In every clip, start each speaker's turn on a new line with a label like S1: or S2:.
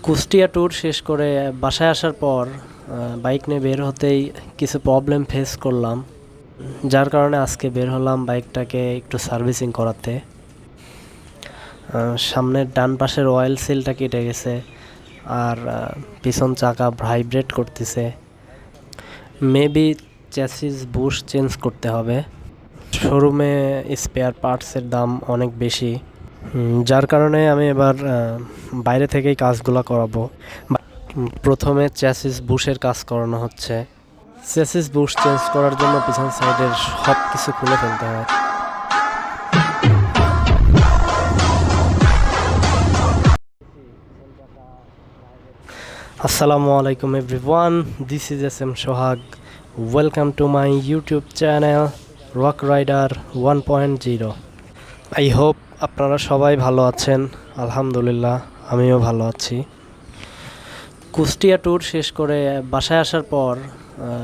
S1: Kushtia tour শেষ করে বাসায় আসার পর বাইক নিয়ে বের হতেই কিছু প্রবলেম ফেস করলাম, যার কারণে আজকে বের হলাম বাইকটাকে একটু সার্ভিসিং করাতে। সামনের ডান পাশের অয়েল সিলটা কেটে গেছে, আর পিছন চাকা ভাইব্রেট করতেছে। মেবি চ্যাসিস বুশ চেঞ্জ করতে হবে। শোরুমে স্পেয়ার পার্টসের দাম অনেক বেশি, যার কারণে আমি এবার বাইরে থেকেই কাজগুলো করাবো। প্রথমে চ্যাসিস বুশের কাজ করানো হচ্ছে। চ্যাসিস বুশ চেঞ্জ করার জন্য পিছন সাইডের সব কিছু খুলে ফেলতে হয়। আসসালামু আলাইকুম everyone, this is S M Sohag. Welcome to my YouTube channel rock rider 1.0। I hope আপনারা সবাই ভালো আছেন। আলহামদুলিল্লাহ, আমিও ভালো আছি। কুষ্টিয়া ট্যুর শেষ করে বাসায় আসার পর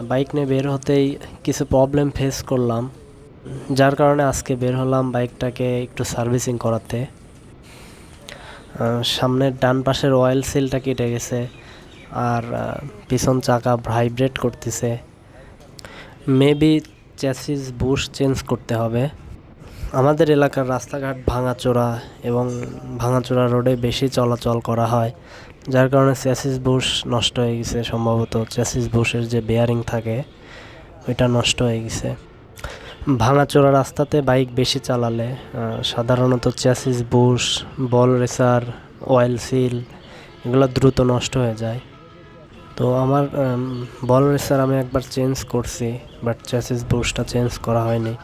S1: বাইক নিয়ে বের হতেই কিছু প্রবলেম ফেস করলাম, যার কারণে আজকে বের হলাম বাইকটাকে একটু সার্ভিসিং করাতে। সামনের ডান পাশের অয়েল সিলটা কেটে গেছে, আর পিছন চাকা ভাইব্রেট করতেছে। মেবি চ্যাসিস বুশ চেঞ্জ করতে হবে। আমাদের এলাকার রাস্তাঘাট ভাঙাচোরা এবং ভাঙাচোরা রোডে বেশি চলাচল করা হয়, যার কারণে চ্যাসিস বুশ নষ্ট হয়ে গেছে। সম্ভবত চ্যাসিস বুশের যে বেয়ারিং থাকে ওইটা নষ্ট হয়ে গেছে। ভাঙাচোরা রাস্তাতে বাইক বেশি চালালে সাধারণত চ্যাসিস বুশ, বল রেসার, অয়েল সিল এগুলো দ্রুত নষ্ট হয়ে যায়। তো আমার বল রেসার আমি একবার চেঞ্জ করছি, বাট চ্যাসিস বুশটা চেঞ্জ করা হয়নি।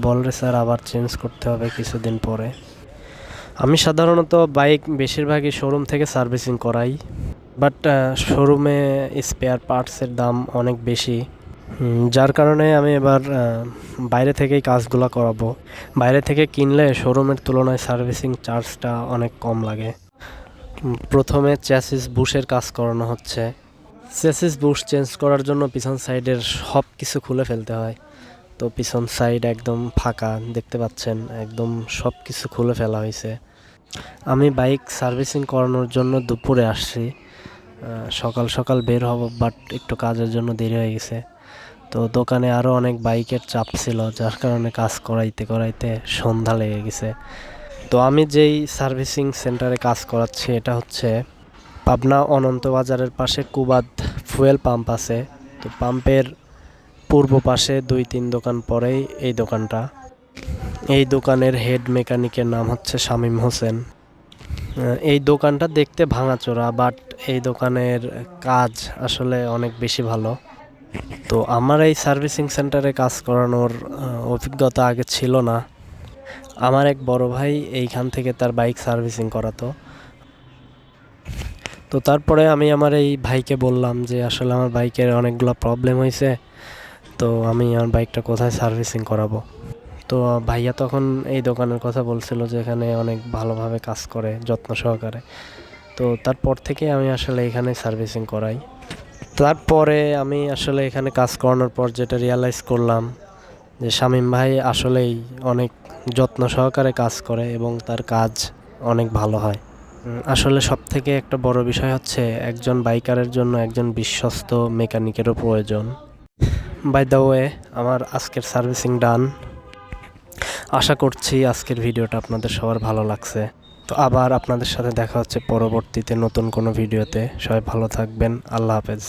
S1: বল রেসার আবার চেঞ্জ করতে হবে কিছুদিন পরে। আমি সাধারণত বাইক বেশিরভাগই শোরুম থেকে সার্ভিসিং করাই, বাট শোরুমে স্পেয়ার পার্টসের দাম অনেক বেশি, যার কারণে আমি এবার বাইরে থেকেই কাজগুলো করাবো। বাইরে থেকে কিনলে শোরুমের তুলনায় সার্ভিসিং চার্জটা অনেক কম লাগে। প্রথমে চ্যাসিস বুশের কাজ করানো হচ্ছে। চ্যাসিস বুশ চেঞ্জ করার জন্য পিছন সাইডের সব কিছু খুলে ফেলতে হয়। তো পিছন সাইড একদম ফাঁকা দেখতে পাচ্ছেন, একদম সব কিছু খুলে ফেলা হয়েছে। আমি বাইক সার্ভিসিং করানোর জন্য দুপুরে আসছি। সকাল সকাল বের হব, বাট একটু কাজের জন্য দেরি হয়ে গেছে। তো দোকানে আরও অনেক বাইকের চাপ ছিল, যার কারণে কাজ করাইতে করাইতে সন্ধ্যা লেগে গেছে। তো আমি যেই সার্ভিসিং সেন্টারে কাজ করাচ্ছি এটা হচ্ছে পাবনা অনন্ত বাজারের পাশে কুবাদ ফুয়েল পাম্প আছে। তো পাম্পের পূর্ব পাশে 2-3 দোকান পরেই এই দোকানটা। এই দোকানের হেড মেকানিকের নাম হচ্ছে শামীম হোসেন। এই দোকানটা দেখতে ভাঙাচোরা, বাট এই দোকানের কাজ আসলে অনেক বেশি ভালো। তো আমার এই সার্ভিসিং সেন্টারে কাজ করানোর অভিজ্ঞতা আগে ছিল না। আমার এক বড় ভাই এইখান থেকে তার বাইক সার্ভিসিং করাতো। তো তারপরে আমি আমার এই ভাইকে বললাম যে আসলে আমার বাইকের অনেকগুলো প্রবলেম হয়েছে, তো আমি আমার বাইকটা কোথায় সার্ভিসিং করাবো। তো ভাইয়া তখন এই দোকানের কথা বলছিল যে এখানে অনেক ভালোভাবে কাজ করে, যত্ন সহকারে। তো তারপর থেকে আমি আসলে এখানে সার্ভিসিং করাই। তারপরে আমি আসলে এখানে কাজ করানোর পর যেটা রিয়ালাইজ করলাম যে শামীম ভাই আসলেই অনেক যত্ন সহকারে কাজ করে এবং তার কাজ অনেক ভালো হয়। আসলে সবথেকে একটা বড় বিষয় হচ্ছে একজন বাইকারের জন্য একজন বিশ্বস্ত মেকানিকেরও প্রয়োজন। বাই দ্য ওয়ে, আমার আজকের সার্ভিসিং ডান। আশা করছি আজকের ভিডিওটা আপনাদের সবার ভালো লাগছে। তো আবার আপনাদের সাথে দেখা হচ্ছে পরবর্তীতে নতুন কোনো ভিডিওতে। সবাই ভালো থাকবেন। আল্লাহ হাফেজ।